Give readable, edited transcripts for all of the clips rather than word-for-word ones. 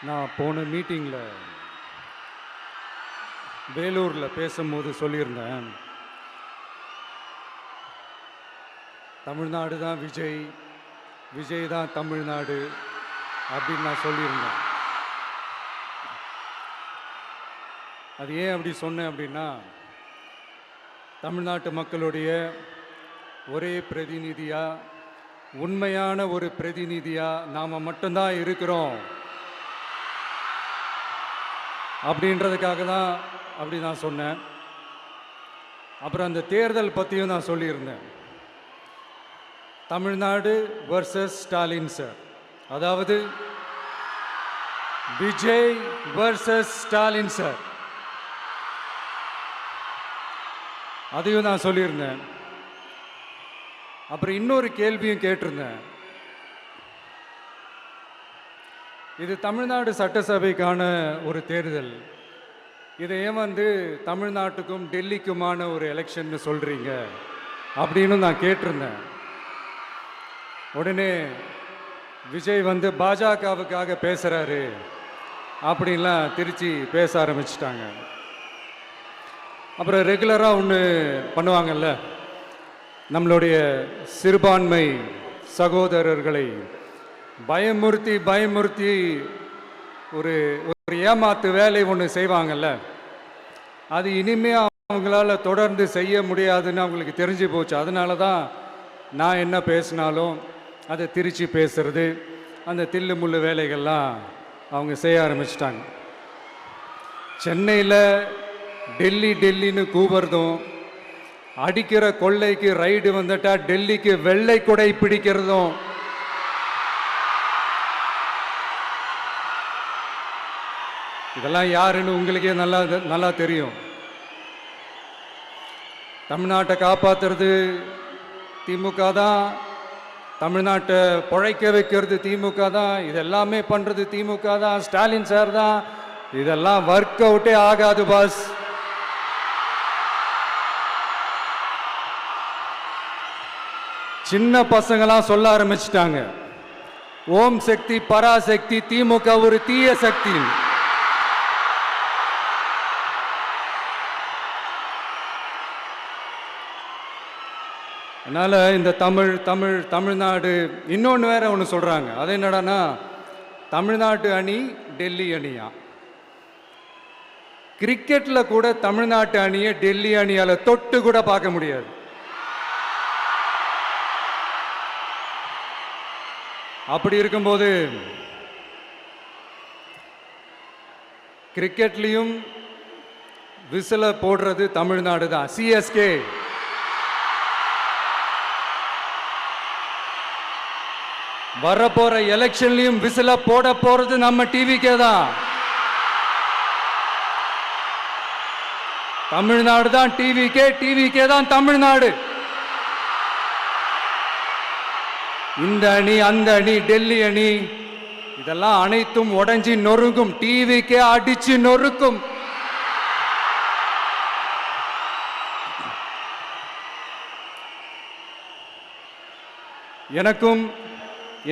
நான் போன மீட்டிங்கில் வேலூரில் பேசும்போது சொல்லியிருந்தேன், தமிழ்நாடு தான் விஜய், விஜய் தான் தமிழ்நாடு அப்படின்னு நான் சொல்லியிருந்தேன். அது ஏன் அப்படி சொன்னேன் அப்படின்னா, தமிழ்நாட்டு மக்களுடைய ஒரே பிரதிநிதியாக, உண்மையான ஒரு பிரதிநிதியாக நாம் மட்டும்தான் இருக்கிறோம் அப்படின்றதுக்காக தான் அப்படி நான் சொன்னேன். அப்புறம் அந்த தேர்தல் பற்றியும் நான் சொல்லியிருந்தேன். தமிழ்நாடு வர்சஸ் ஸ்டாலின் சார், அதாவது விஜய் வர்சஸ் ஸ்டாலின் சார், அதையும் நான் சொல்லியிருந்தேன். அப்புறம் இன்னொரு கேள்வியும் கேட்டிருந்தேன். இது தமிழ்நாடு சட்டசபைக்கான ஒரு தேர்தல், இதை ஏன் தமிழ்நாட்டுக்கும் டெல்லிக்குமான ஒரு எலெக்ஷன் சொல்கிறீங்க அப்படின்னு நான் கேட்டிருந்தேன். உடனே விஜய் பாஜகவுக்காக பேசுகிறாரு அப்படின்லாம் திருச்சி பேச ஆரம்பிச்சிட்டாங்க. அப்புறம் ரெகுலராக ஒன்று பண்ணுவாங்கல்ல, நம்மளுடைய சிறுபான்மை சகோதரர்களை பயமுறுத்தி பயமுறுத்தி ஒரு ஒரு ஏமாத்து வேலை ஒன்று செய்வாங்கல்ல, அது இனிமே அவங்களால தொடர்ந்து செய்ய முடியாதுன்னு அவங்களுக்கு தெரிஞ்சு போச்சு. அதனால தான் நான் என்ன பேசினாலும் அதை திருச்சி பேசுறது, அந்த தில்லு முள்ளு வேலைகள்லாம் அவங்க செய்ய ஆரம்பிச்சிட்டாங்க. சென்னையில் டெல்லி டெல்லின்னு கூவுறதும், அடிக்கிற கொள்ளைக்கு ரைடு வந்துட்டா டெல்லிக்கு வெள்ளை கொடை பிடிக்கிறதும், இதெல்லாம் யாருன்னு உங்களுக்கே நல்லா தெரியும். தமிழ்நாட்டை காப்பாற்றுறது திமுக தான், தமிழ்நாட்டை பிழைக்க வைக்கிறது திமுக தான், இதெல்லாமே பண்ணுறது திமுக தான், ஸ்டாலின் சார் தான். இதெல்லாம் ஒர்க் அவுட்டே ஆகாது பாஸ். சின்ன பசங்களாம் சொல்ல ஆரம்பிச்சிட்டாங்க, ஓம் சக்தி பராசக்தி, திமுக ஒரு தீய சக்தி. அதனால இந்த தமிழ்நாடு இன்னொன்று வேற ஒன்று சொல்றாங்க. அது என்னடான்னா, தமிழ்நாட்டு அணி டெல்லி அணியா. கிரிக்கெட்ல கூட தமிழ்நாட்டு அணியை டெல்லி அணியால தொட்டு கூட பார்க்க முடியாது. அப்படி இருக்கும்போது கிரிக்கெட்லையும் விசில போடுறது தமிழ்நாடு தான், சிஎஸ்கே. வரப்போற எலெக்ஷன்லயும் விசில போட போறது நம்ம டிவிக்கே தான். தமிழ்நாடு தான் டிவிக்கே, டிவிக்கே தான் தமிழ்நாடு. இந்த அணி அந்த அணி டெல்லி அணி இதெல்லாம் அனைத்தும் உடைஞ்சி நொறுங்கும், டிவிக்கே அடிச்சு நொறுக்கும். எனக்கும்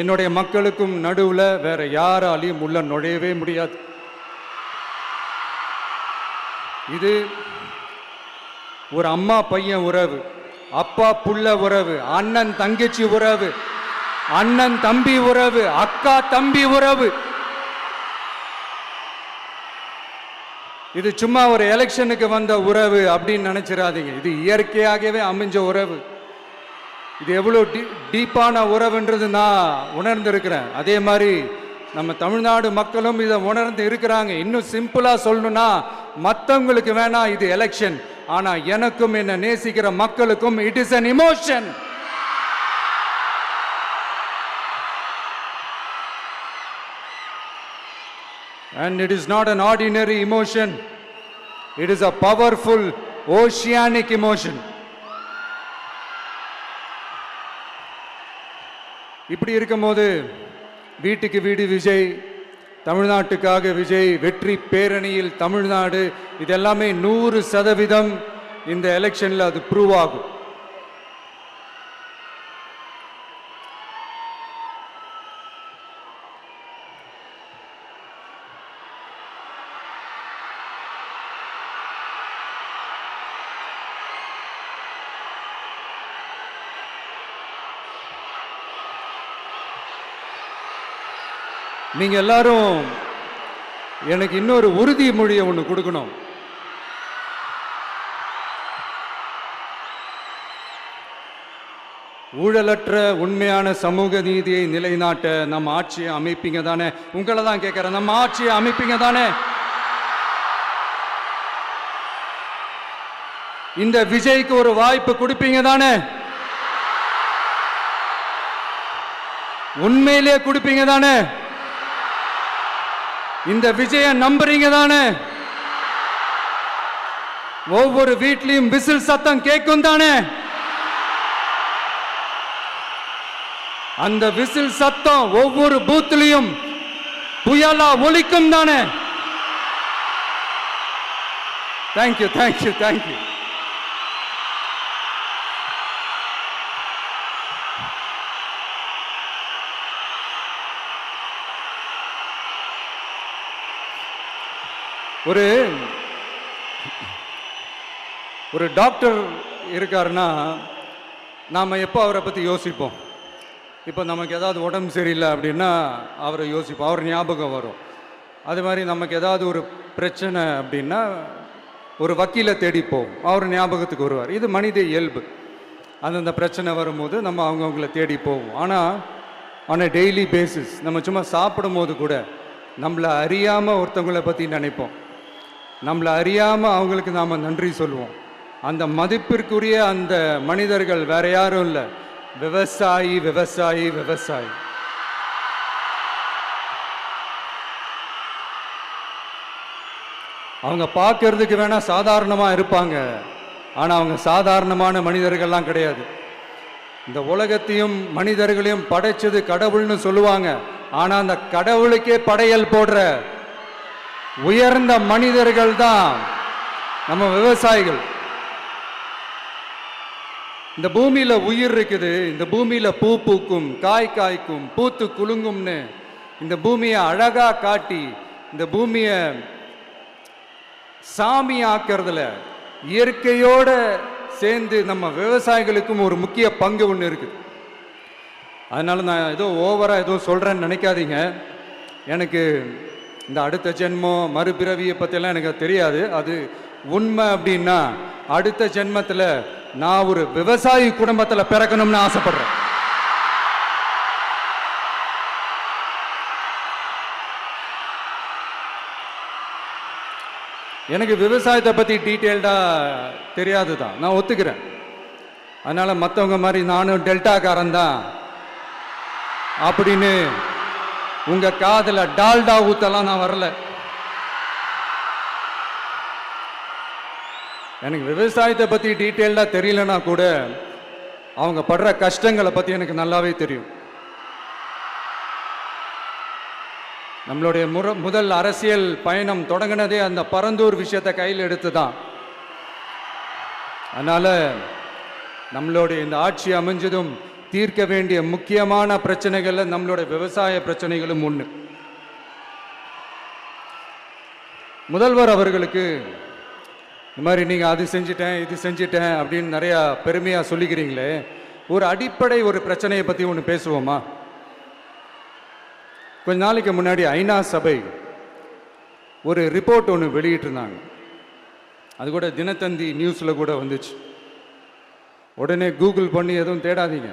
என்னுடைய மக்களுக்கும் நடுவில் வேற யாராலையும் உள்ள நுழையவே முடியாது. இது ஒரு அம்மா பையன் உறவு, அப்பா புள்ள உறவு, அண்ணன் தங்கச்சி உறவு, அண்ணன் தம்பி உறவு, அக்கா தம்பி உறவு. இது சும்மா ஒரு எலெக்ஷனுக்கு வந்த உறவு அப்படின்னு நினைச்சிடாதீங்க. இது இயற்கையாகவே அமைஞ்ச உறவு. இது எவ்வளோ டீப்பான உறவுன்றது நான் உணர்ந்திருக்கிறேன். அதே மாதிரி நம்ம தமிழ்நாடு மக்களும் இதை உணர்ந்து இருக்கிறாங்க. இன்னும் சிம்பிளா சொல்லணும்னா, மற்றவங்களுக்கு வேணா இது எலெக்ஷன், ஆனா எனக்கும் என்ன நேசிக்கிற மக்களுக்கும் it is an emotion. And it is not an ordinary emotion. It is a powerful oceanic emotion. இப்படி இருக்கும்போது வீட்டுக்கு வீடு விஜய், தமிழ்நாட்டுக்காக விஜய், வெற்றி பேரணியில் தமிழ்நாடு, இதெல்லாமே 100% இந்த எலெக்ஷன்ல அது ப்ரூவ் ஆகும். நீங்க எல்லாரும் எனக்கு இன்னொரு உறுதிமொழியை ஒன்று கொடுக்கணும். ஊழலற்ற உண்மையான சமூக நீதியை நிலைநாட்ட நம்ம ஆட்சியை அமைப்பீங்க தானே? உங்களை தான் கேட்கிறேன், நம்ம ஆட்சியை அமைப்பீங்க தானே? இந்த விஜய்க்கு ஒரு வாய்ப்பு கொடுப்பீங்க தானே? உண்மையிலே கொடுப்பீங்க தானே? இந்த விஜய நம்புறீங்க தானே? ஒவ்வொரு வீட்லயும் விசில் சத்தம் கேட்கும் தானே? அந்த விசில் சத்தம் ஒவ்வொரு பூத்திலையும் புயலா ஒலிக்கும் தானே? Thank you, thank you, thank you. ஒரு டாக்டர் இருக்காருன்னா நாம எப்போ அவரை பற்றி யோசிப்போம்? இப்போ நமக்கு ஏதாவது உடம்பு சரியில்லை அப்படின்னா அவரை யோசிப்போம், அவர் ஞாபகம் வரும். அது மாதிரி நமக்கு ஏதாவது ஒரு பிரச்சனை அப்படின்னா ஒரு வக்கீலை தேடிப்போம், அவர் ஞாபகத்துக்கு வருவார். இது மனித இயல்பு. அந்தந்த பிரச்சனை வரும்போது நம்ம அவங்கவுங்கள தேடி போவோம். ஆனால் ஆன் அ டெய்லி பேசிஸ் நம்ம சும்மா சாப்பிடும் போது கூட நம்மளை அறியாமல் ஒருத்தவங்களை பற்றி நினைப்போம், நம்மளை அறியாமல் அவங்களுக்கு நாம் நன்றி சொல்லுவோம். அந்த மதிப்பிற்குரிய அந்த மனிதர்கள் வேற யாரும் இல்லை, விவசாயி, விவசாயி, விவசாயி. அவங்க பார்க்கறதுக்கு வேணா சாதாரணமாக இருப்பாங்க, ஆனால் அவங்க சாதாரணமான மனிதர்கள்லாம் கிடையாது. இந்த உலகத்தையும் மனிதர்களையும் படைச்சது கடவுள்னு சொல்லுவாங்க, ஆனால் அந்த கடவுளுக்கே படையல் போடுற உயர்ந்த மனிதர்கள் தான் நம்ம விவசாயிகள். இந்த பூமியில உயிர் இருக்குது, இந்த பூமியில பூ பூக்கும், காய் காய்க்கும், பூத்து குலுங்கும்னு இந்த பூமியை அழகா காட்டி இந்த பூமியை சாமி ஆக்கிறதுல இயற்கையோட சேர்ந்து நம்ம விவசாயிகளுக்கும் ஒரு முக்கிய பங்கு ஒன்று இருக்குது. அதனால நான் ஏதோ ஓவரா ஏதோ சொல்றேன்னு நினைக்காதீங்க. எனக்கு இந்த அடுத்த ஜென்மம் மறுபிறவியை பற்றியெல்லாம் எனக்கு தெரியாது. அது உண்மை அப்படின்னா அடுத்த ஜென்மத்தில் நான் ஒரு விவசாயி குடும்பத்தில் பிறக்கணும்னு ஆசைப்படுறேன். எனக்கு விவசாயத்தை பற்றி டீட்டெயில்டாக தெரியாது தான், நான் ஒத்துக்கிறேன். அதனால் மற்றவங்க மாதிரி நானும் டெல்டாக்காரன் தான் அப்படின்னு உங்கள் காதில் டால்டா ஊத்தலாம் நான் வரல. எனக்கு விவசாயத்தை பற்றி டீட்டெயில்டாக தெரியலனா கூட அவங்க படுற கஷ்டங்களை பற்றி எனக்கு நல்லாவே தெரியும். நம்மளுடைய முதல் அரசியல் பயணம் தொடங்கினதே அந்த பரந்தூர் விஷயத்தை கையில் எடுத்து தான். அதனால் நம்மளுடைய இந்த ஆட்சி அமைஞ்சதும் தீர்க்க வேண்டிய முக்கியமான பிரச்சனைகளில் நம்மளுடைய விவசாய பிரச்சனைகளும் ஒன்று. முதல்வர் அவர்களுக்கு இந்த மாதிரி நீங்கள் அது செஞ்சிட்டேன் இது செஞ்சிட்டேன் அப்படின்னு நிறையா பெருமையாக சொல்லிக்கிறீங்களே, ஒரு அடிப்படை ஒரு பிரச்சனையை பற்றி ஒன்று பேசுவோமா? கொஞ்ச நாளைக்கு முன்னாடி ஐநா சபை ஒரு ரிப்போர்ட் ஒன்று வெளியிட்டிருந்தாங்க. அது கூட தினத்தந்தி நியூஸில் கூட வந்துச்சு. உடனே கூகுள் பண்ணி எதுவும் தேடாதீங்க,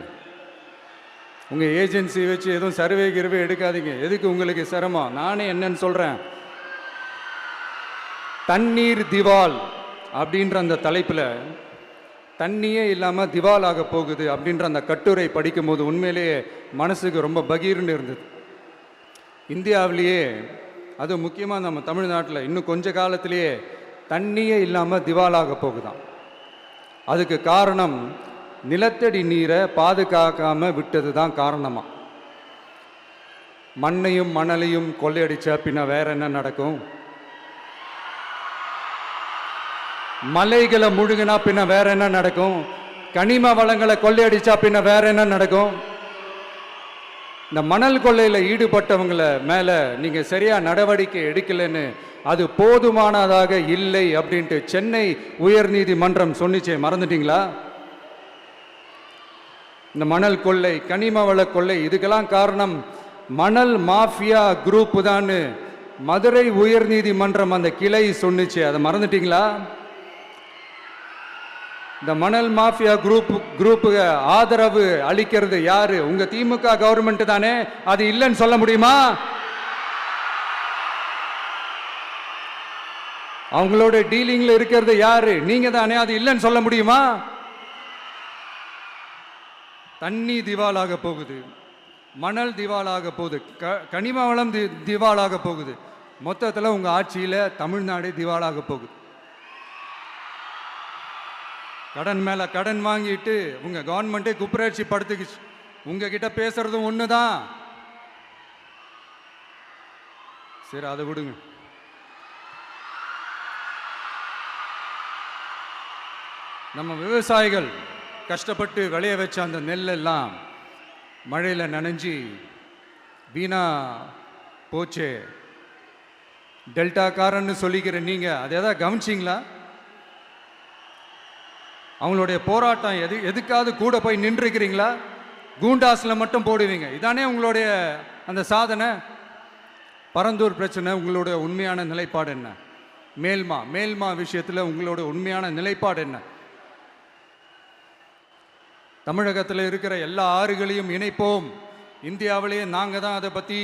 உங்கள் ஏஜென்சி வச்சு எதுவும் சர்வே கிருவே எடுக்காதீங்க. எதுக்கு உங்களுக்கு சிரமம்? நானே என்னன்னு சொல்கிறேன். தண்ணீர் திவால் அப்படின்ற அந்த தலைப்பில் தண்ணியே இல்லாமல் திவால் ஆக போகுது அப்படின்ற அந்த கட்டுரை படிக்கும்போது உண்மையிலேயே மனசுக்கு ரொம்ப பகீர்னு இருந்தது. இந்தியாவிலேயே அது முக்கியமாக நம்ம தமிழ்நாட்டில் இன்னும் கொஞ்ச காலத்திலேயே தண்ணியே இல்லாமல் திவாலாக போகுதான். அதுக்கு காரணம் நிலத்தடி நீரை பாதுகாக்காமல் விட்டது தான் காரணமாக. மண்ணையும் மணலையும் கொள்ளையடிச்சா பின்ன வேற என்ன நடக்கும்? மலைகளை முழுகினா பின்ன வேற என்ன நடக்கும்? கனிம வளங்களை கொள்ளையடிச்சா பின்ன வேற என்ன நடக்கும்? இந்த மணல் கொள்ளையில் ஈடுபட்டவங்களை மேலே நீங்கள் சரியாக நடவடிக்கை எடுக்கலைன்னு அது போதுமானதாக இல்லை அப்படின்ட்டு சென்னை உயர்நீதிமன்றம் சொன்னிச்சே, மறந்துட்டீங்களா? இந்த மணல் கொள்ளை, கனிம வள கொள்ளை, இதுக்கெல்லாம் காரணம் மணல் மாஃபியா குரூப் தான் மதுரை உயர்நீதிமன்றம் அந்த கிளை சொன்னுச்சு. அதை மறந்துட்டீங்களா? இந்த மணல் மாஃபியா குரூப்புக்கு ஆதரவு அளிக்கிறது யாரு? உங்க திமுக கவர்மெண்ட் தானே. அது இல்லைன்னு சொல்ல முடியுமா? அவங்களோட டீலிங்ல இருக்கிறது யாரு? நீங்க தானே. அது இல்லைன்னு சொல்ல முடியுமா? தண்ணி திவாலாக போகுது, மணல் திவாலாக போகுது, கனிம வளம் திவாலாக போகுது. மொத்தத்தில் உங்க ஆட்சியில தமிழ்நாடு திவாலாக போகுது. கடன் மேல கடன் வாங்கிட்டு உங்க கவர்மெண்ட்டே குப்பராட்சி படுத்துக்குச்சு. உங்ககிட்ட பேசுறதும் ஒண்ணுதான். சரி, அதை விடுங்க. நம்ம விவசாயிகள் கஷ்டப்பட்டு விளைய வச்ச அந்த நெல்லெல்லாம் மழையில் நனைஞ்சி வீணா போச்சே. டெல்டாக்காரன்னு சொல்லிக்கிற நீங்க அதை எதாவது கவனிச்சிங்களா? அவங்களுடைய போராட்டம் எதுக்காவது கூட போய் நின்றுக்கிறீங்களா? கூண்டாஸில் மட்டும் போடுவீங்க. இதானே உங்களுடைய அந்த சாதனை. பரந்தூர் பிரச்சனை, உங்களுடைய உண்மையான நிலைப்பாடு என்ன? மேல்மா விஷயத்தில் உங்களோட உண்மையான நிலைப்பாடு என்ன? தமிழகத்தில் இருக்கிற எல்லா ஆறுகளையும் இணைப்போம், இந்தியாவிலேயே நாங்கள் தான் அதை பற்றி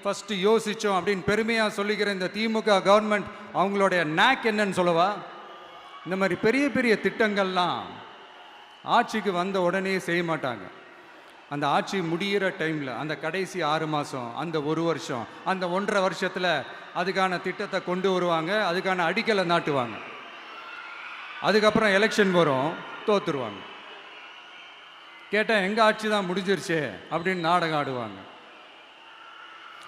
ஃபஸ்ட்டு யோசித்தோம் அப்படின்னு பெருமையாக சொல்லிக்கிற இந்த திமுக கவர்மெண்ட் அவங்களுடைய நாக் என்னன்னு சொல்லவா? இந்த மாதிரி பெரிய பெரிய திட்டங்கள்லாம் ஆட்சிக்கு வந்த உடனே செய்ய மாட்டாங்க. அந்த ஆட்சி முடிகிற டைமில், அந்த கடைசி 6 மாதம், அந்த 1 வருஷம், அந்த 1.5 வருஷத்தில் அதுக்கான திட்டத்தை கொண்டு வருவாங்க, அதுக்கான அடிக்கலை நாட்டுவாங்க. அதுக்கப்புறம் எலெக்ஷன் வரும், தோத்துருவாங்க. கேட்டால் எங்கள் ஆட்சி தான் முடிஞ்சிருச்சே அப்படின்னு நாடகம் ஆடுவாங்க.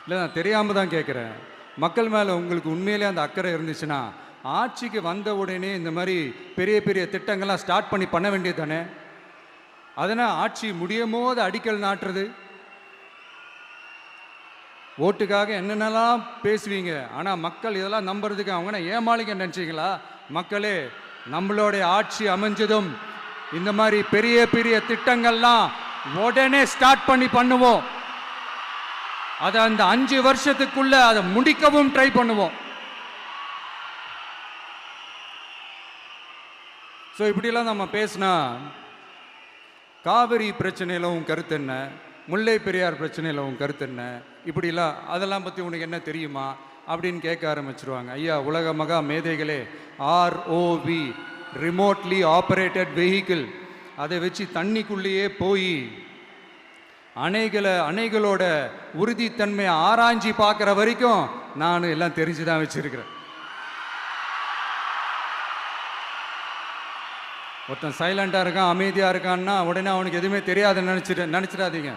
இல்லை, நான் தெரியாமல் தான் கேட்குறேன். மக்கள் மேலே உங்களுக்கு உண்மையிலே அந்த அக்கறை இருந்துச்சுன்னா ஆட்சிக்கு வந்த உடனே இந்த மாதிரி பெரிய பெரிய திட்டங்கள்லாம் ஸ்டார்ட் பண்ண வேண்டியது தானே. அதனால் ஆட்சி முடியும் போது அடிக்கல் நாட்டுறது. ஓட்டுக்காக என்னென்னலாம் பேசுவீங்க, ஆனால் மக்கள் இதெல்லாம் நம்புறதுக்கு அவங்க ஏமாளிங்க நினச்சிங்களா? மக்களே, நம்மளுடைய ஆட்சி அமைஞ்சதும் இந்த மாதிரி பெரிய பெரிய திட்டங்கள்லாம் உடனே ஸ்டார்ட் பண்ணுவோம். அதை அந்த 5 வருஷத்துக்குள்ள அதை முடிக்கவும் ட்ரை பண்ணுவோம். ஸோ இப்படிலாம் நம்ம பேசினா காவிரி பிரச்சனையில் உன் கருத்து என்ன, முல்லை பெரியார் பிரச்சனையில் உன் கருத்து என்ன, இப்படிலாம் அதெல்லாம் பற்றி உனக்கு என்ன தெரியுமா அப்படின்னு கேட்க ஆரம்பிச்சிருவாங்க. ஐயா, உலக மகா மேதைகளே, ROV, ரிமோட்லி ஆப்ரேட்டட் வெஹிக்கிள், அதை வச்சு தண்ணிக்குள்ளேயே போய் அணைகளோட உறுதித்தன்மையை ஆராய்ச்சி பார்க்குற வரைக்கும் நான் எல்லாம் தெரிஞ்சு தான் வச்சிருக்கிறேன். ஒருத்தன் சைலண்டாக இருக்கான், அமைதியாக இருக்கான்னா உடனே அவனுக்கு எதுவுமே தெரியாதுன்னு நினச்சிடாதீங்க.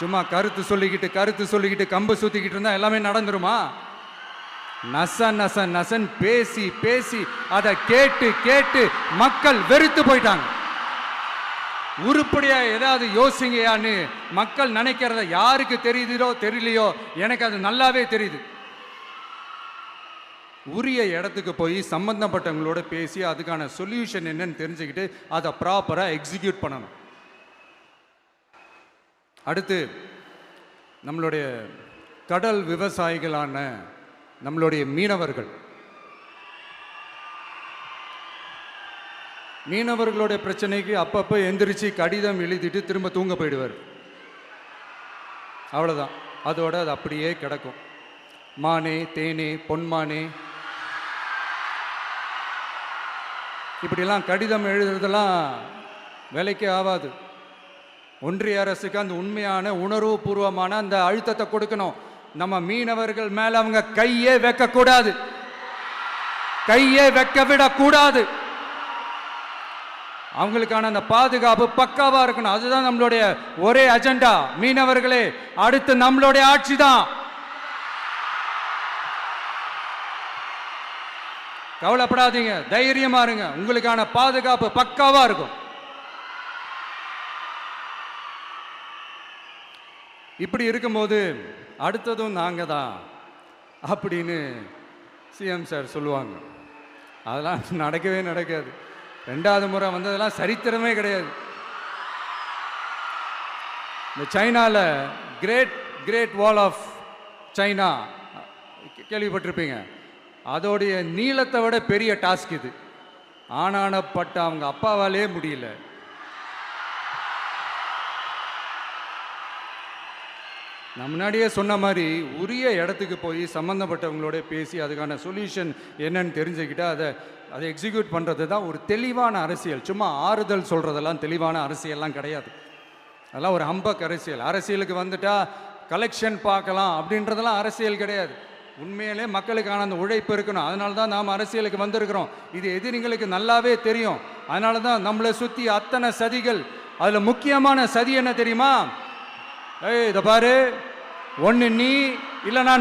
சும்மா கருத்து சொல்லிக்கிட்டு கம்பு சுற்றிக்கிட்டு இருந்தால் எல்லாமே நடந்துருமா? நசன் பேசி அதை கேட்டு மக்கள் வெறுத்து போயிட்டாங்க. உருப்படியா ஏதாவது யோசிங்கயான்னு மக்கள் நினைக்கிறத யாருக்கு தெரியுதோ தெரியலையோ, எனக்கு அது நல்லாவே தெரியுது. உரிய இடத்துக்கு போய் சம்பந்தப்பட்டவங்களோட பேசி அதுக்கான சொல்யூஷன் என்னன்னு தெரிஞ்சுக்கிட்டு அதை ப்ராப்பராக எக்ஸிக்யூட் பண்ணணும். அடுத்து நம்மளுடைய கடல் விவசாயிகளான நம்மளுடைய மீனவர்களுடைய பிரச்சனைக்கு அப்பப்போ எந்திரிச்சு கடிதம் எழுதிட்டு திரும்ப தூங்க போயிடுவார். அவ்வளோதான், அதோட அது அப்படியே கிடக்கும். மானே தேனே பொன்மானே இப்படிலாம் கடிதம் எழுதுறதெல்லாம் வேலைக்கே ஆகாது. ஒன்றிய அரசுக்கு அந்த உண்மையான உணர்வுபூர்வமான அந்த அழுத்தத்தை கொடுக்கணும். நம்ம மீனவர்கள் மேல அவங்க கையே வைக்கக்கூடாது, கையே வைக்க விடக்கூடாது. அவங்களுக்கான அந்த பாதுகாப்பு பக்காவா இருக்கணும். அதுதான் நம்மளுடைய ஒரே அஜெண்டா. மீனவர்களே, அடுத்து நம்மளுடைய ஆட்சி தான். கவலைப்படாதீங்க, தைரியமா இருங்க, உங்களுக்கான பாதுகாப்பு பக்காவா இருக்கும். இப்படி இருக்கும்போது அடுத்ததும் நாங்க தான் அப்படின்னு சிஎம் சார் சொல்லுவாங்க. அதெல்லாம் நடக்கவே நடக்காது. 2வது முறை வந்ததெல்லாம் சரித்திரமே கிடையாது. இந்த சைனாவில் great great wall of China கேள்விப்பட்டிருப்பீங்க. அதோடைய நீளத்தை விட பெரிய டாஸ்க் இது. ஆனானப்பட்ட அவங்க அப்பாவாலே முடியல. நான் முன்னாடியே சொன்ன மாதிரி உரிய இடத்துக்கு போய் சம்மந்தப்பட்டவங்களோட பேசி அதுக்கான சொல்யூஷன் என்னன்னு தெரிஞ்சுக்கிட்டு அதை எக்ஸிக்யூட் பண்ணுறது தான் ஒரு தெளிவான அரசியல். சும்மா ஆறுதல் சொல்கிறதெல்லாம் தெளிவான அரசியல்லாம் கிடையாது. அதெல்லாம் ஒரு ஹம்பக் அரசியல். அரசியலுக்கு வந்துட்டா கலெக்ஷன் பார்க்கலாம் அப்படின்றதெல்லாம் அரசியல் கிடையாது. உண்மையிலே மக்களுக்கான அந்த உழைப்பு இருக்கணும். அதனால தான் நாம் அரசியலுக்கு வந்திருக்கிறோம். இது எதிரிங்களுக்கு நல்லாவே தெரியும். அதனால தான் நம்மளை சுற்றி அத்தனை சதிகள். அதில் முக்கியமான சதி என்ன தெரியுமா? ஏய் இதை பாரு, ஒன்று நீ இல்லைனா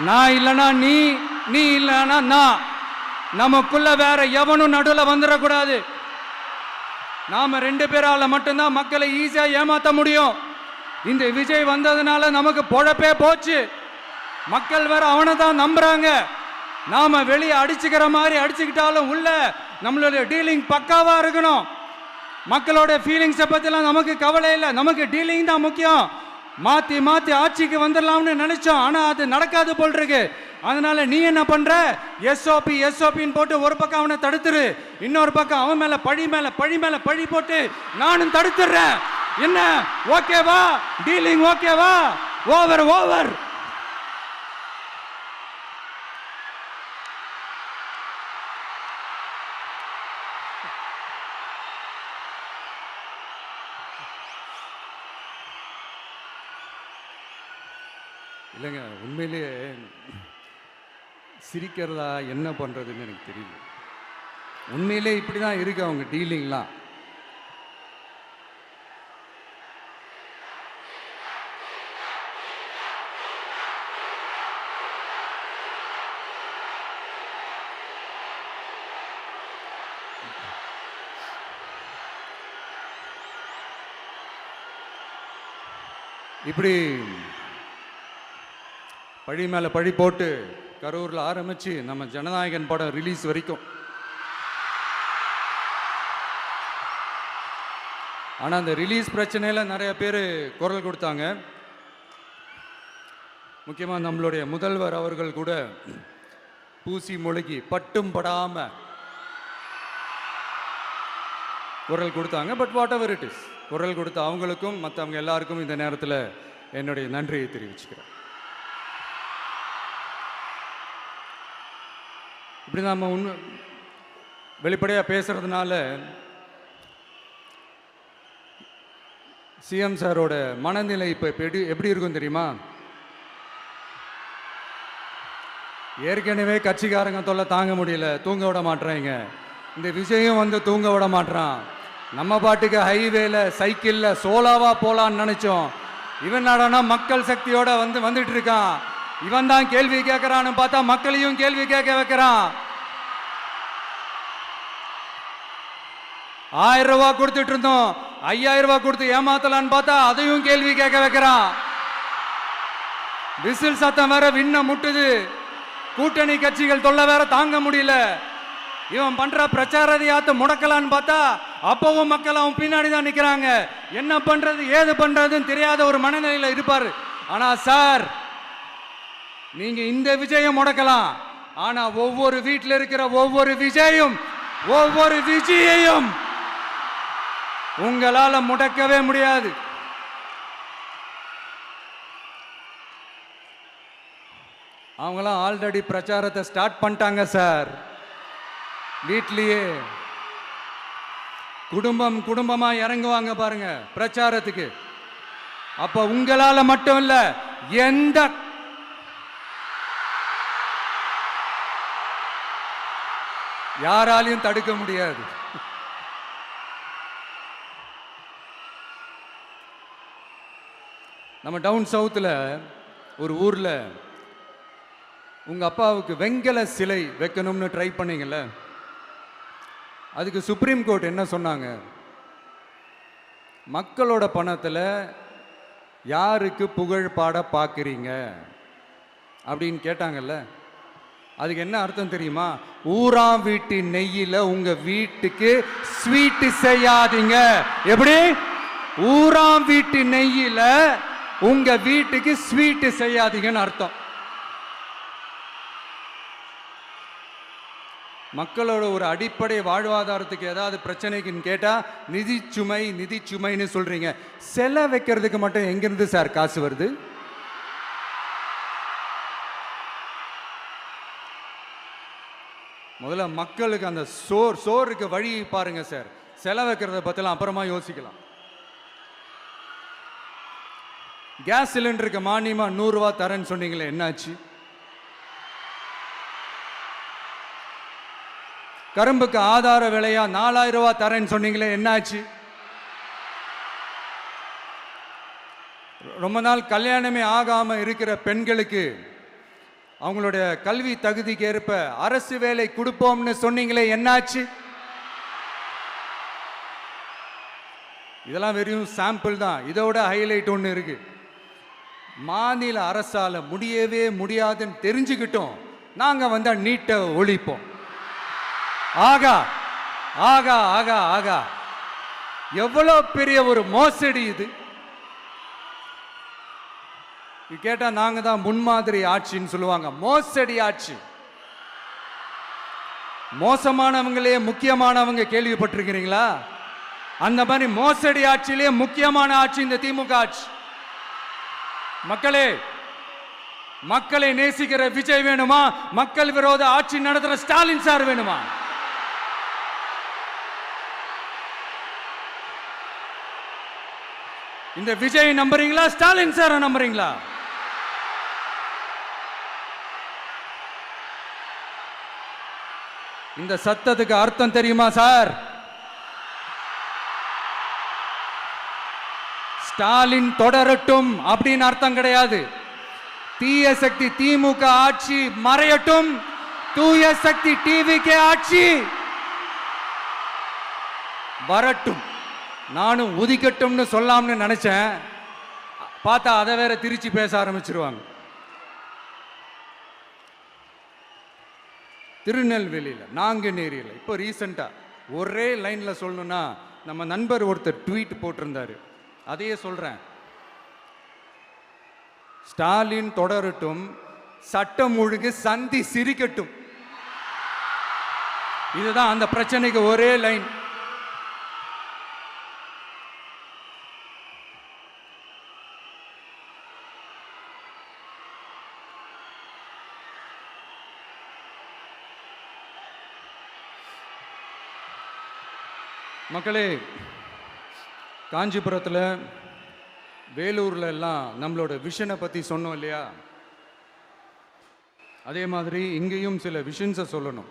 நான் இல்லைனா நீ இல்லைனா நான். நமக்குள்ள வேற எவனும் நடுவில் வந்துடக்கூடாது. நாம 2 பேரால மட்டும்தான் மக்களை ஈஸியா ஏமாற்ற முடியும். இந்த விஜய் வந்ததுனால நமக்கு பொழப்பே போச்சு. மக்கள் வேற அவனை தான் நம்புறாங்க. நாம வெளியே அடிச்சுக்கிற மாதிரி அடிச்சுக்கிட்டாலும் உள்ள நம்மளுடைய டீலிங் பக்காவா இருக்கணும். மக்களோட ஃபீலிங்ஸை பற்றிலாம் நமக்கு கவலை இல்லை. நமக்கு டீலிங் தான் முக்கியம். மாற்றி மாற்றி ஆட்சிக்கு வந்துடலாம்னு நினைச்சோம். ஆனால் அது நடக்காது போல் இருக்கு. அதனால நீ என்ன பண்ற? எஸ்ஓபின்னு போட்டு ஒரு பக்கம் அவனை தடுத்துரு, இன்னொரு பக்கம் அவன் மேல பழி போட்டு நானும் தடுத்துடுறேன். என்ன ஓகேவா? டீலிங் ஓகேவா? ஓவர். இல்லைங்க, உண்மையிலேயே சிரிக்கிறதா என்ன பண்ணுறதுன்னு எனக்கு தெரியல. உண்மையிலே இப்படி தான் இருக்கு அவங்க டீலிங்லாம். இப்படி பழி மேலே பழி போட்டு கரூரில் ஆரம்பித்து நம்ம ஜனநாயகன் படம் ரிலீஸ் வரைக்கும். ஆனால் அந்த ரிலீஸ் பிரச்சனையில் நிறைய பேர் குரல் கொடுத்தாங்க. முக்கியமாக நம்மளுடைய முதல்வர் அவர்கள் கூட பூசி மொழிகி பட்டும் படாமல் குரல் கொடுத்தாங்க. But what ever it is, குரல் கொடுத்த அவங்களுக்கும் மற்றவங்க எல்லாருக்கும் இந்த நேரத்தில் என்னுடைய நன்றியை தெரிவிச்சுக்கிறேன். இப்படி நாம் வெளிப்படையாக பேசுறதுனால சிஎம் சாரோட மனநிலை இப்போ எப்படி இருக்கும் தெரியுமா? ஏற்கனவே கட்சிக்காரங்க தொல்லை தாங்க முடியல, தூங்க விட மாட்டேறாங்க. இந்த விஜயும் வந்து தூங்க விட மாட்டான். நம்ம பாட்டுக்கு ஹைவேல சைக்கிளில் சோலாவா போலான்னு நினைச்சோம். இவன் நாடானா மக்கள் சக்தியோட வந்துட்டு இருக்கான். இவன் தான் கேள்வி கேட்கறான்னு பார்த்தா மக்களையும் கேள்வி கேட்க வைக்கிறான். 1000 ரூபாய் கொடுத்துட்டு இருந்தோம், 5000 ரூபாய் கொடுத்து ஏமாத்தலான்னு பார்த்தா அதையும் கேள்வி கேட்க வைக்கிறான். விசில் சத்தம் வேற விண்ண முட்டுது. கூட்டணி கட்சிகள் தொல்லை வேற தாங்க முடியல. இவன் பண்ற பிரச்சாரத்தையாத்த முடக்கலான்னு பார்த்தா அப்பவும் மக்கள் அவன் பின்னாடி தான் நிக்கிறாங்க. என்ன பண்றது ஏது பண்றதுன்னு தெரியாத ஒரு மனநிலையில இருப்பாரு. ஆனா சார், நீங்க இந்த விஜயம் முடக்கலாம். ஆனா ஒவ்வொரு வீட்டில் இருக்கிற ஒவ்வொரு விஜயையும் உங்களால முடக்கவே முடியாது. அவங்களாம் ஆல்ரெடி பிரச்சாரத்தை ஸ்டார்ட் பண்ணிட்டாங்க சார். வீட்லயே குடும்பமா இறங்குவாங்க பாருங்க பிரச்சாரத்துக்கு. அப்ப உங்களால மட்டும் இல்ல, எந்த யாராலையும் தடுக்க முடியாது. நம்ம டவுன் சவுத்தில் ஒரு ஊரில் உங்கள் அப்பாவுக்கு வெங்கல சிலை வைக்கணும்னு ட்ரை பண்ணீங்கல்ல, அதுக்கு சுப்ரீம் கோர்ட் என்ன சொன்னாங்க? மக்களோட பணத்தில் யாருக்கு புகழ் பாட பார்க்குறீங்க அப்படின்னு கேட்டாங்கல்ல. அதுக்கு என்ன அர்த்தம் தெரியுமா? ஊராம் வீட்டு நெய்யில் உங்கள் வீட்டுக்கு ஸ்வீட்டு செய்யாதீங்க. எப்படி? ஊராம் வீட்டு நெய்யில உங்க வீட்டுக்கு ஸ்வீட் செய்யாதீங்கன்னு அர்த்தம். மக்களோட ஒரு அடிப்படை வாழ்வாதாரத்துக்கு ஏதாவது பிரச்சனைக்குன்னு கேட்டா நிதி சுமைன்னு சொல்றீங்க. செலை வைக்கிறதுக்கு மட்டும் எங்கிருந்து சார் காசு வருது? முதல்ல மக்களுக்கு அந்த சோறுக்கு வழி பாருங்க சார். செலை வைக்கிறத பத்திலாம் அப்புறமா யோசிக்கலாம். கேஸ் சிலிண்டருக்கு மானியமா 100 ரூபாய் தரேன்னு சொன்னீங்களே, என்னாச்சு? கரும்புக்கு ஆதார விலையா 4000 ரூபாய் தரேன்னு சொன்னீங்களே, என்னாச்சு? ரொம்ப நாள் கல்யாணமே ஆகாம இருக்கிற பெண்களுக்கு அவங்களுடைய கல்வி தகுதிக்கு ஏற்ப அரசு வேலை கொடுப்போம்னு சொன்னீங்களே, என்னாச்சு? இதெல்லாம் வெறும் சாம்பிள் தான். இதோட ஹைலைட் ஒன்று இருக்கு. மாநில அரசால முடியவே முடியாதுன்னு தெரிஞ்சுக்கிட்டோம், நாங்க வந்தா நீட்டை ஒழிப்போம். ஆகா ஆகா ஆகா ஆகா, எவ்வளவு பெரிய ஒரு மோசடி இது! கேட்டா நாங்க தான் முன்மாதிரி ஆட்சின்னு சொல்லுவாங்க. மோசடி ஆட்சி. மோசமானவங்களே முக்கியமானவங்க கேள்விப்பட்டிருக்கிறீங்களா? அந்த மாதிரி மோசடி ஆட்சியிலே முக்கியமான ஆட்சி இந்த திமுக ஆட்சி. மக்களே, மக்களை நேசிக்கிற விஜய் வேணுமா? மக்கள் விரோத ஆட்சி நடத்துற ஸ்டாலின் சார் வேணுமா? இந்த விஜய் நம்புறீங்களா, ஸ்டாலின் சார் நம்புறீங்களா? இந்த சத்தத்துக்கு அர்த்தம் தெரியுமா சார்? ஸ்டாலின் தொடரட்டும் அப்படின்னு அர்த்தம் கிடையாது. தீய சக்தி திமுக ஆட்சி மறையட்டும், தூய சக்தி டிவிக்கு ஆட்சி வரட்டும். நானும் உதிக்கட்டும்னு சொல்லாம்னு நினைச்சேன், பார்த்தா அதை வேற திருச்சி பேச ஆரம்பிச்சிருவாங்க. திருநெல்வேலியில், நாங்குநேரியில் இப்போ ரீசெண்டா ஒரே லைன்ல சொல்லணும்னா, நம்ம நண்பர் ஒருத்தர் ட்வீட் போட்டிருந்தாரு, அதையே சொல்றேன். ஸ்டாலின் தொடரட்டும், சட்டம் ஒழுங்கு சந்தி சிரிக்கட்டும். இதுதான் அந்த பிரச்சனைக்கு ஒரே லைன். மக்களே, காஞ்சிபுரத்தில், வேலூர்ல எல்லாம் நம்மளோட விஷனை பற்றி சொன்னோம் இல்லையா? அதே மாதிரி இங்கேயும் சில விஷன்ஸை சொல்லணும்.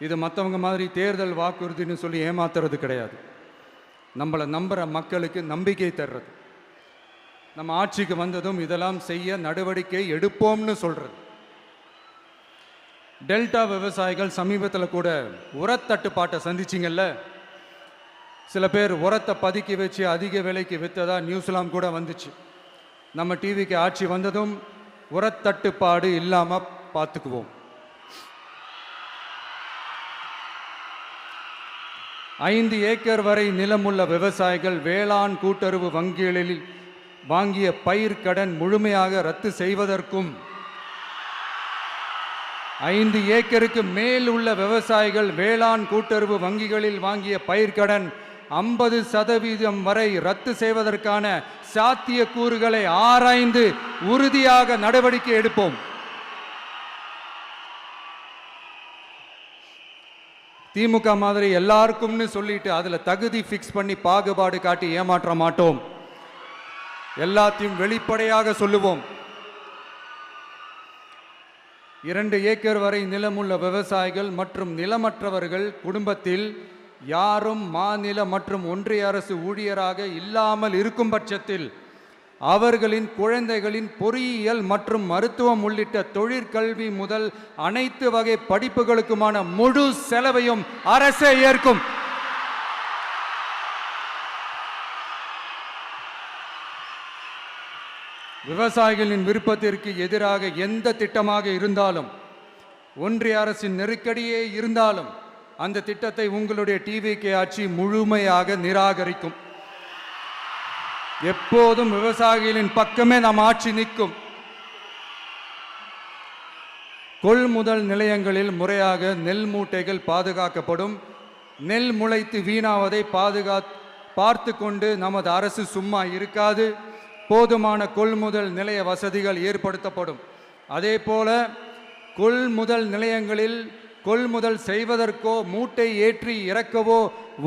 இது மற்றவங்க மாதிரி தேர்தல் வாக்குறுதின்னு சொல்லி ஏமாத்துறது கிடையாது. நம்மளை நம்புகிற மக்களுக்கு நம்பிக்கை தர்றது. நம்ம ஆட்சிக்கு வந்ததும் இதெல்லாம் செய்ய நடவடிக்கை எடுப்போம்னு சொல்றது. டெல்டா விவசாயிகள் சமீபத்தில் கூட உரத்தட்டுப்பாட்டை சந்திச்சிங்கல்ல. சில பேர் உரத்தை பதுக்கி வச்சு அதிக விலைக்கு விற்றதா நியூஸ்லாம் கூட வந்துச்சு. நம்ம டிவிக்கு ஆட்சி வந்ததும் உரத்தட்டுப்பாடு இல்லாமல் பார்த்துக்குவோம். 5 ஏக்கர் வரை நிலமுள்ள விவசாயிகள் வேளாண் கூட்டுறவு வங்கிகளில் வாங்கிய பயிர் கடன் முழுமையாக ரத்து செய்வதற்கும், 5 ஏக்கருக்கு மேல் உள்ள விவசாயிகள் வேளாண் கூட்டுறவு வங்கிகளில் வாங்கிய பயிர்க்கடன் 50% வரை ரத்து செய்வதற்கான சாத்திய கூறுகளை ஆராய்ந்து உறுதியாக நடவடிக்கை எடுப்போம். திமுக மாதிரி எல்லாருக்கும்னு சொல்லிட்டு அதுல தகுதி ஃபிக்ஸ் பண்ணி பாகுபாடு காட்டி ஏமாற்ற மாட்டோம். எல்லாத்தையும் வெளிப்படையாக சொல்லுவோம். 2 ஏக்கர் வரை நிலமுள்ள விவசாயிகள் மற்றும் நிலமற்றவர்கள் குடும்பத்தில் யாரும் மாநில மற்றும் ஒன்றிய அரசு ஊழியராக இல்லாமல் இருக்கும் பட்சத்தில் அவர்களின் குழந்தைகளின் பொறியியல் மற்றும் மருத்துவம் உள்ளிட்ட தொழிற்கல்வி முதல் அனைத்து வகை படிப்புகளுக்குமான முழு செலவையும் அரசே ஏற்கும். விவசாயிகளின் விருப்பத்திற்கு எதிராக எந்த திட்டமாக இருந்தாலும், ஒன்றிய அரசின் நெருக்கடியே இருந்தாலும், அந்த திட்டத்தை உங்களுடைய டிவிகே ஆட்சி முழுமையாக நிராகரிக்கும். எப்போதும் விவசாயிகளின் பக்கமே நம் ஆட்சி நிற்கும். கொள்முதல் நிலையங்களில் முறையாக நெல் மூட்டைகள் பாதுகாக்கப்படும். நெல் முளைத்து வீணாவதை பார்த்து கொண்டு நமது அரசு சும்மா இருக்காது. போதுமான கொள்முதல் நிலைய வசதிகள் ஏற்படுத்தப்படும். அதே போல கொள்முதல் நிலையங்களில் கொள்முதல் செய்வதற்கோ மூட்டை ஏற்றி இறக்கவோ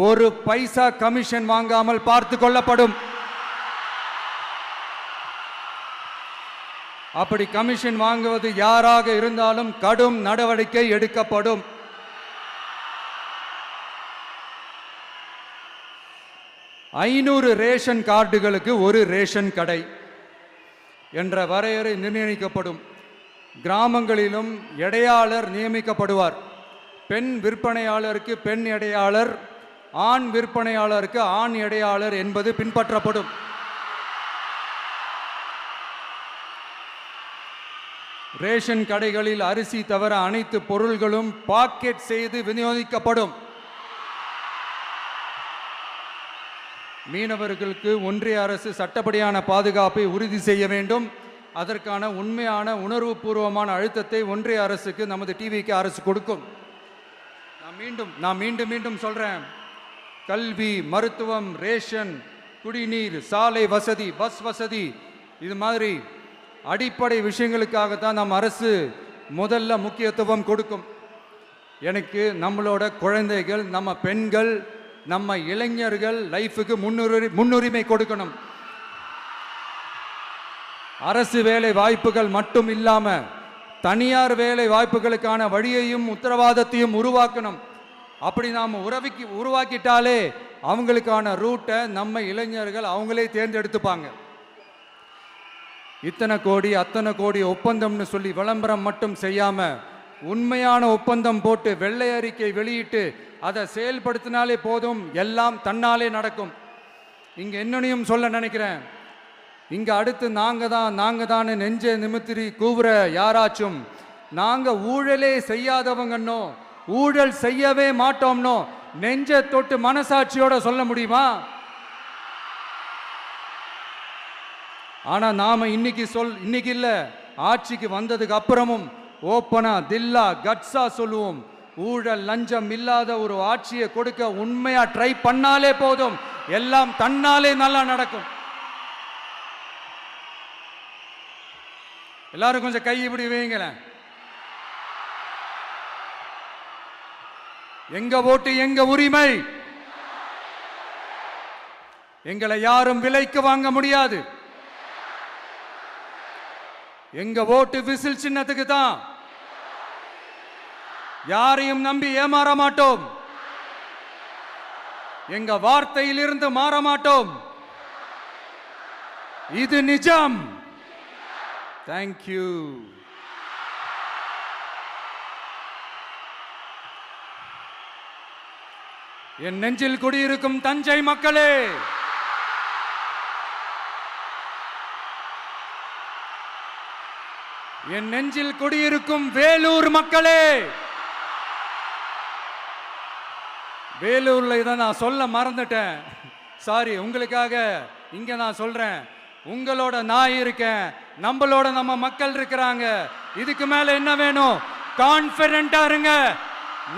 ஒரு பைசா கமிஷன் வாங்காமல் பார்த்து கொள்ளப்படும். அப்படி கமிஷன் வாங்குவது யாராக இருந்தாலும் கடும் நடவடிக்கை எடுக்கப்படும். ஐநூறு ரேஷன் கார்டுகளுக்கு ஒரு ரேஷன் கடை என்ற வரையறை நிர்ணயிக்கப்படும். கிராமங்களிலும் எடையாளர் நியமிக்கப்படுவார். பெண் விற்பனையாளருக்கு பெண் எடையாளர், ஆண் விற்பனையாளருக்கு ஆண் எடையாளர் என்பது பின்பற்றப்படும். ரேஷன் கடைகளில் அரிசி தவிர அனைத்து பொருள்களும் பாக்கெட் செய்து விநியோகிக்கப்படும். மீனவர்களுக்கு ஒன்றிய அரசு சட்டப்படியான பாதுகாப்பை உறுதி செய்ய வேண்டும். அதற்கான உண்மையான உணர்வுபூர்வமான அழுத்தத்தை ஒன்றிய அரசுக்கு நமது டிவிக்கு அரசு கொடுக்கும். நான் மீண்டும் சொல்றேன், கல்வி, மருத்துவம், ரேஷன், குடிநீர், சாலை வசதி, பஸ் வசதி, இது மாதிரி அடிப்படை விஷயங்களுக்காகத்தான் நம் அரசு முதல்ல முக்கியத்துவம் கொடுக்கும். எனக்கு நம்மளோட குழந்தைகள், நம்ம பெண்கள், நம்ம இளைஞர்கள் லைஃபுக்கு முன்னுரிமை கொடுக்கணும். அரசு வேலை வாய்ப்புகள் மட்டும் இல்லாம தனியார் வேலை வாய்ப்புகளுக்கான வழியையும் உத்தரவாதத்தையும் உருவாக்கணும். அப்படி நாம் உருவாக்கிட்டாலே அவங்களுக்கான ரூட்டை நம்ம இளைஞர்கள் அவங்களே தேர்ந்தெடுத்துப்பாங்க. இத்தனை கோடி அத்தனை கோடி ஒப்பந்தம்னு சொல்லி விளம்பரம் மட்டும் செய்யாம உண்மையான ஒப்பந்தம் போட்டு வெள்ளை அறிக்கை வெளியிட்டு அதை செயல்படுத்தினாலே போதும், எல்லாம் தன்னாலே நடக்கும். இங்க என்னனையும் சொல்ல நினைக்கிறேன், இங்க அடுத்து நாங்க தான் நெஞ்ச நிமித்திரி கூவுற யாராச்சும் நாங்க ஊழலே செய்யாதவங்கன்னோ ஊழல் செய்யவே மாட்டோம்னோ நெஞ்ச தொட்டு மனசாட்சியோட சொல்ல முடியுமா? ஆனா நாம இன்னைக்கு இல்ல, ஆட்சிக்கு வந்ததுக்கு அப்புறமும் ஓப்பனா தில்லா கட்ஸா சொல்லுவோம், ஊழல் லஞ்சம் இல்லாத ஒரு ஆட்சியை கொடுக்க உண்மையா ட்ரை பண்ணாலே போதும், எல்லாம் தன்னாலே நல்லா நடக்கும். எல்லாரும் கொஞ்சம் கை இப்படி வைங்களேன். எங்க ஓட்டு எங்க உரிமை, எங்களை யாரும் விலைக்கு வாங்க முடியாது. எங்க ஓட்டு விசில் சின்னத்துக்கு தான். யாரையும் நம்பி ஏமாற மாட்டோம். எங்க வார்த்தையிலிருந்து மாற மாட்டோம். இது நிஜம். தேங்க்யூ. என் நெஞ்சில் குடியிருக்கும் தஞ்சை மக்களே, என் நெஞ்சில் குடியிருக்கும் வேலூர் மக்களே, வேலூர்ல இதை நான் சொல்ல மறந்துட்டேன், சாரி. உங்களுக்காக இங்க நான் சொல்றேன், உங்களோட நான் இருக்கேன், நம்மளோட நம்ம மக்கள் இருக்கிறாங்க. இதுக்கு மேல என்ன வேணும்? கான்பிடென்ட்டா இருங்க,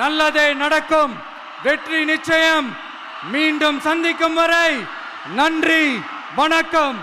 நல்லதே நடக்கும், வெற்றி நிச்சயம். மீண்டும் சந்திக்கும் வரை நன்றி, வணக்கம்.